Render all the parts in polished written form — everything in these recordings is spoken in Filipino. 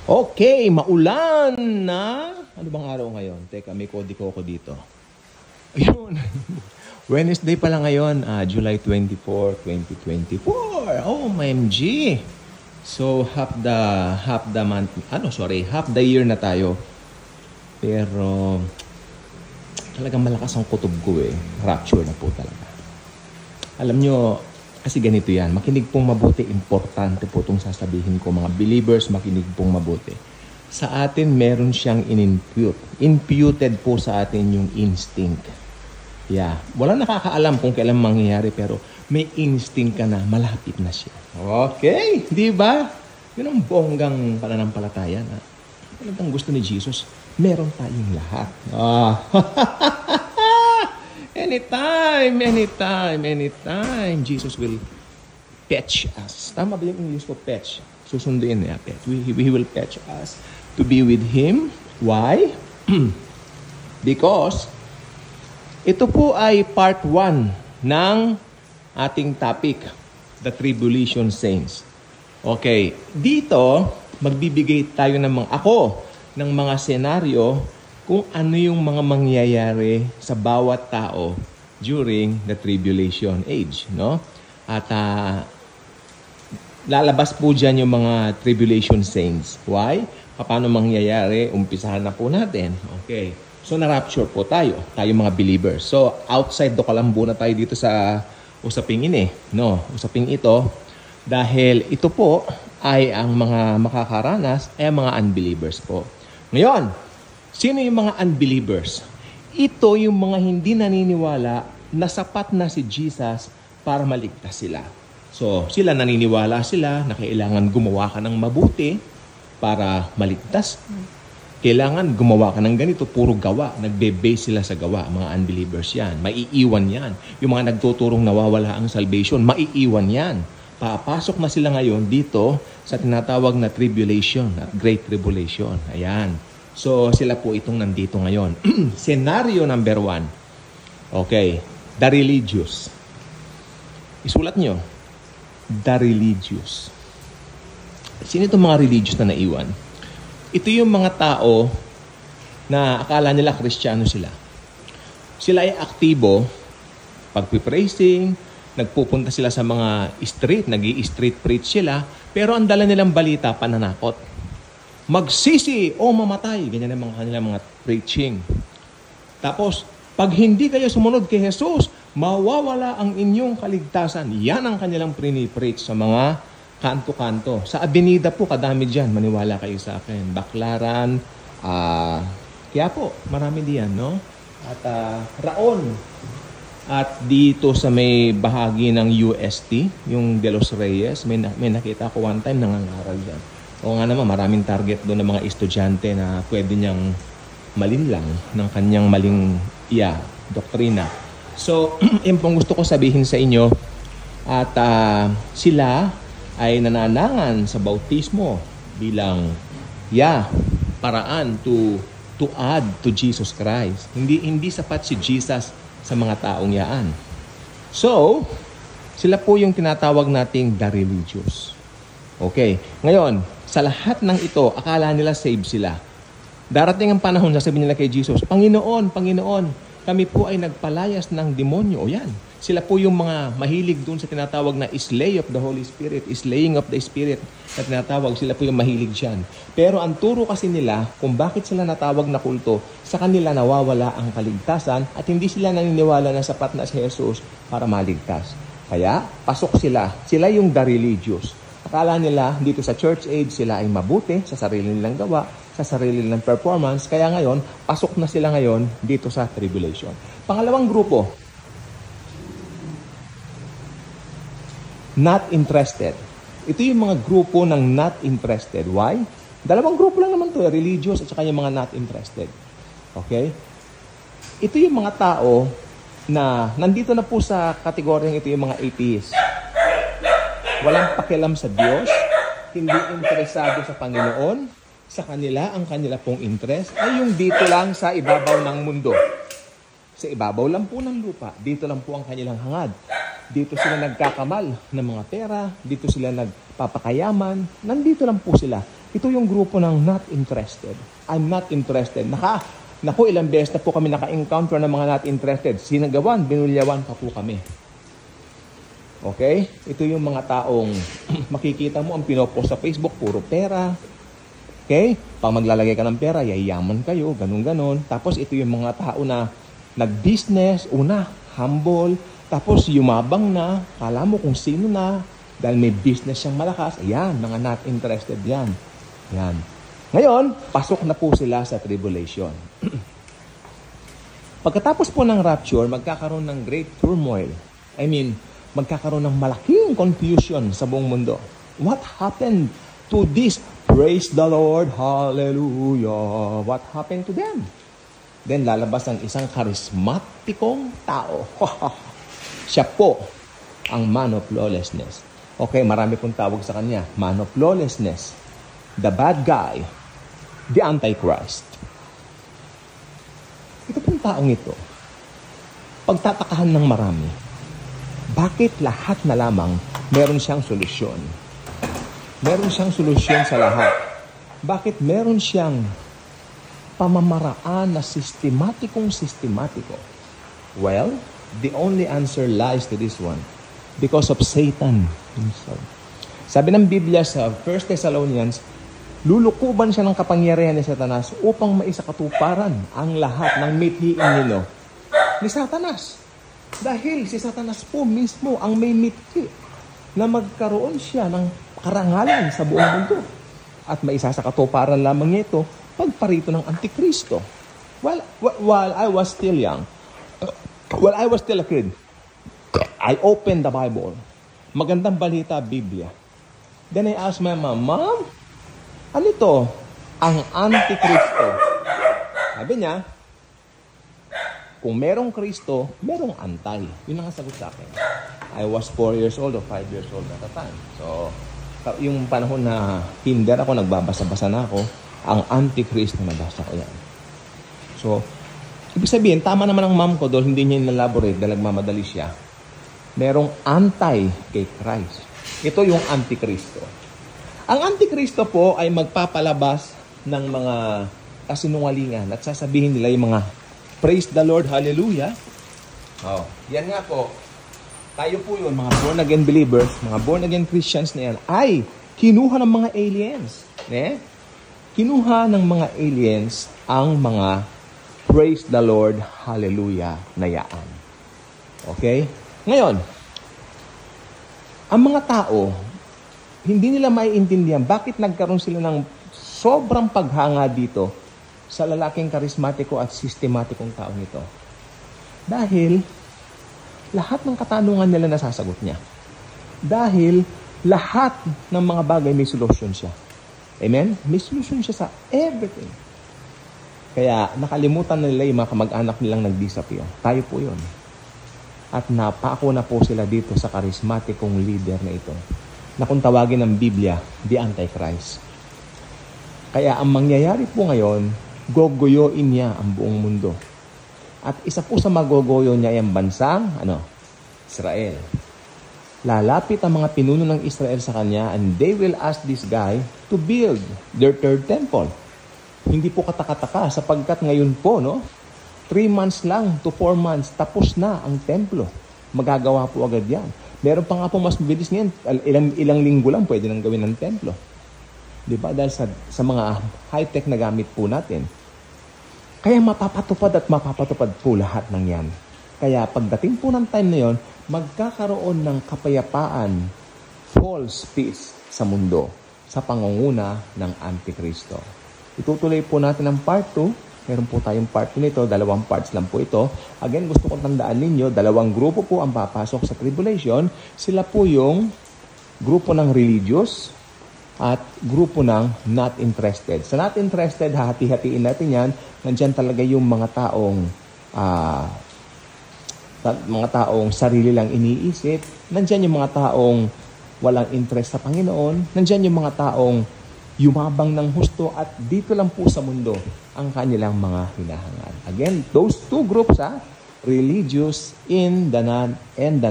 Okay, maulan na. Ano bang araw ngayon? Teka, may kodi ko dito. Ayun. Wednesday pala ngayon, July 24, 2024. Oh, MG. So, half the year na tayo. Pero, talagang malakas ang kutob ko eh. Rapture na po talaga. Alam nyo, kasi ganito yan. Makinig pong mabuti. Importante po itong sasabihin ko. Mga believers, makinig pong mabuti. Sa atin, meron siyang in-impute. Imputed po sa atin yung instinct. Yeah. Walang nakakaalam kung kailan mangyayari, pero may instinct ka na, malapit na siya. Okay. Di ba? Yun ang bonggang pananampalataya na talagang gusto ni Jesus. Meron tayong lahat. Anytime, Jesus will fetch us. Tama ba yung English ko, fetch? Susunduin niya, fetch. He will fetch us to be with Him. Why? Because ito po ay part 1 ng ating topic, the Tribulation Saints. Okay, dito magbibigay tayo ng mga senaryo kung ano yung mga mangyayari sa bawat tao during the tribulation age, no? At lalabas po dyan yung mga tribulation saints. Why? Paano mangyayari? Umpisahan na po natin. Okay. So, na-rapture po tayo mga believers. So, outside do kalambo na tayo dito sa usaping ini, no? Usaping ito, dahil ito po ay ang mga makakaranas ay mga unbelievers po. Ngayon, sino yung mga unbelievers? Ito yung mga hindi naniniwala na sapat na si Jesus para maligtas sila. So, naniniwala sila na kailangan gumawa ka ng mabuti para maligtas. Kailangan gumawa ka ng ganito, puro gawa. Nagbe-base sila sa gawa, mga unbelievers yan. Maiiwan yan. Yung mga nagtuturong nawawala ang salvation, maiiwan yan. Papasok na sila ngayon dito sa tinatawag na tribulation at great tribulation. Ayan. So, sila po itong nandito ngayon. Scenario number 1. Okay. The religious. Isulat nyo. The religious. Sino itong mga religious na naiwan? Ito yung mga tao na akala nila Kristiyano sila. Sila ay aktibo, pagpipraising, nagpupunta sila sa mga street, nag-i-street preach sila, pero ang dala nilang balita, pananakot. Magsisi o mamatay. Ganyan ang kanilang mga preaching. Tapos, pag hindi kayo sumunod kay Jesus, mawawala ang inyong kaligtasan. Yan ang kanilang pre-preach sa mga kanto-kanto. Sa Avenida po, kadami dyan. Maniwala kayo sa akin. Baklaran, kaya po, marami diyan, no? At Raon. At dito sa may bahagi ng UST, yung De Los Reyes, may nakita ko one time nangangaral dyan. O nga naman, maraming target doon ng mga estudyante na pwede niyang malinlang ng kanyang maling doktrina. So, yung pong gusto ko sabihin sa inyo, at sila ay nananangan sa bautismo bilang paraan to add to Jesus Christ. Hindi sapat si Jesus sa mga taong yaan. So, sila po yung tinatawag nating the religious. Okay. Ngayon, sa lahat ng ito, akala nila saved sila. Darating ang panahon, sasabihin nila kay Jesus, Panginoon, kami po ay nagpalayas ng demonyo. O yan. Sila po yung mga mahilig dun sa tinatawag na slay of the Holy Spirit, slaying of the Spirit na tinatawag. Sila po yung mahilig dyan. Pero ang turo kasi nila, kung bakit sila natawag na kulto, sa kanila nawawala ang kaligtasan at hindi sila naniniwala na sapat na si Jesus para maligtas. Kaya, pasok sila. Sila yung the religious. Akala nila dito sa church age sila ay mabuti sa sarili nilang gawa, sa sarili nilang performance. Kaya ngayon, pasok na sila ngayon dito sa tribulation. Pangalawang grupo, not interested. Ito yung mga grupo ng not interested. Why? Dalawang grupo lang naman to, religious at saka yung mga not interested. Okay? Ito yung mga tao na nandito na po sa kategoryang ito yung mga atheists. Walang pakialam sa Diyos, hindi interesado sa Panginoon, sa kanila, ang kanila pong interest ay yung dito lang sa ibabaw ng mundo. Sa ibabaw lang po ng lupa, dito lang po ang kanilang hangad. Dito sila nagkakamal ng mga pera, dito sila nagpapakayaman, nandito lang po sila. Ito yung grupo ng not interested. I'm not interested. Naku, ilang beses na po kami naka-encounter ng mga not interested. Sinagawan, binulyawan pa po kami. Okay? Ito yung mga taong makikita mo ang pinopost sa Facebook, puro pera. Okay? Pag maglalagay ka ng pera, yayaman kayo, ganun-ganon. Tapos ito yung mga tao na nag-business, una, humble, tapos yumabang na, kala mo kung sino na, dahil may business siyang malakas, ayan, mga not interested yan. Yan. Ngayon, pasok na po sila sa tribulation. Pagkatapos po ng rapture, magkakaroon ng great turmoil. Magkakaroon ng malaking confusion sa buong mundo. What happened to this? Praise the Lord, hallelujah. What happened to them? Then lalabas ang isang karismatikong tao. Siya po ang man of lawlessness. Okay, marami pong tawag sa kanya. Man of lawlessness. The bad guy. The Antichrist. Ito pong taong ito, pagtatakahan ng marami, bakit lahat na lamang meron siyang solusyon? Meron siyang solusyon sa lahat. Bakit meron siyang pamamaraan na sistematiko? Well, the only answer lies to this one. Because of Satan himself. Sabi ng Biblia sa 1 Thessalonians, lulukuban siya ng kapangyarihan ni Satanas upang maisakatuparan ang lahat ng mithiin nino ni Satanas. Dahil si Satanas po mismo ang may mithi na magkaroon siya ng karangalan sa buong mundo. At maisasakatuparan lamang niya ito pagparito ng Antikristo. While I was still young, while I was still a kid, I opened the Bible. Magandang balita, Biblia. Then I asked my mom, Mom, ano ito? Ang Antikristo. Sabi niya, kung merong Kristo, merong antay. Yun ang sagot sa akin. I was 4 years old or 5 years old at the time. So, yung panahon na kinder ako, nagbabasa-basa na ako, ang Antikristo, nabasa ko yan. So, ibig sabihin, tama naman ang mom ko doon, hindi niya inelaborate dahil nagmamadali siya. Merong antay kay Christ. Ito yung Antikristo. Ang Antikristo po ay magpapalabas ng mga kasinungalingan at sasabihin nila yung mga praise the Lord, hallelujah. Yan nga po. Tayo po yun, mga born-again believers, mga born-again Christians na yan, ay kinuha ng mga aliens. Kinuha ng mga aliens ang mga praise the Lord, hallelujah na yaan. Okay? Ngayon, ang mga tao, hindi nila maiintindihan bakit nagkaroon sila ng sobrang paghanga dito sa lalaking karismatiko at sistematikong taong ito. Dahil lahat ng katanungan nila nasasagot niya. Dahil lahat ng mga bagay may solusyon siya. Amen? May solusyon siya sa everything. Kaya nakalimutan na nila yung mga kamag-anak nilang nag-disappear. Tayo po yun. At napako na po sila dito sa karismatikong leader na ito, na kung tawagin ng Biblia, the Antichrist. Kaya ang mangyayari po ngayon, gogoyoin niya ang buong mundo. At isa po sa magogoyo niya ay ang bansang, Israel. Lalapit ang mga pinuno ng Israel sa kanya and they will ask this guy to build their third temple. Hindi po katakataka sapagkat ngayon po, 3 months lang to 4 months, tapos na ang templo. Magagawa po agad yan. Meron pa nga po mas mabilis ngayon. Ilang linggo lang pwede nang gawin ng templo. Diba? Dahil sa mga high-tech na gamit po natin. Kaya mapapatupad at mapapatupad po lahat ng yan. Kaya pagdating po ng time na yon, magkakaroon ng kapayapaan, false peace sa mundo sa pangunguna ng Antikristo. Itutuloy po natin ang part 2. Meron po tayong part nito, 2 parts lang po ito. Again, gusto kong tandaan ninyo, 2 grupo po ang papasok sa tribulation. Sila po yung grupo ng religious at grupo ng not interested. Sa not interested, hahati-hatiin natin yan. Nandiyan talaga yung mga taong sarili lang iniisip. Nandiyan yung mga taong walang interest sa Panginoon. Nandiyan yung mga taong yumabang ng husto at dito lang po sa mundo ang kanilang mga hinahangad. Again, those 2 groups, religious and the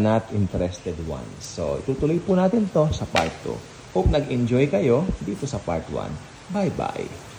not interested ones. So, itutuloy po natin to sa part 2. Hope nag-enjoy kayo dito sa part 1. Bye-bye.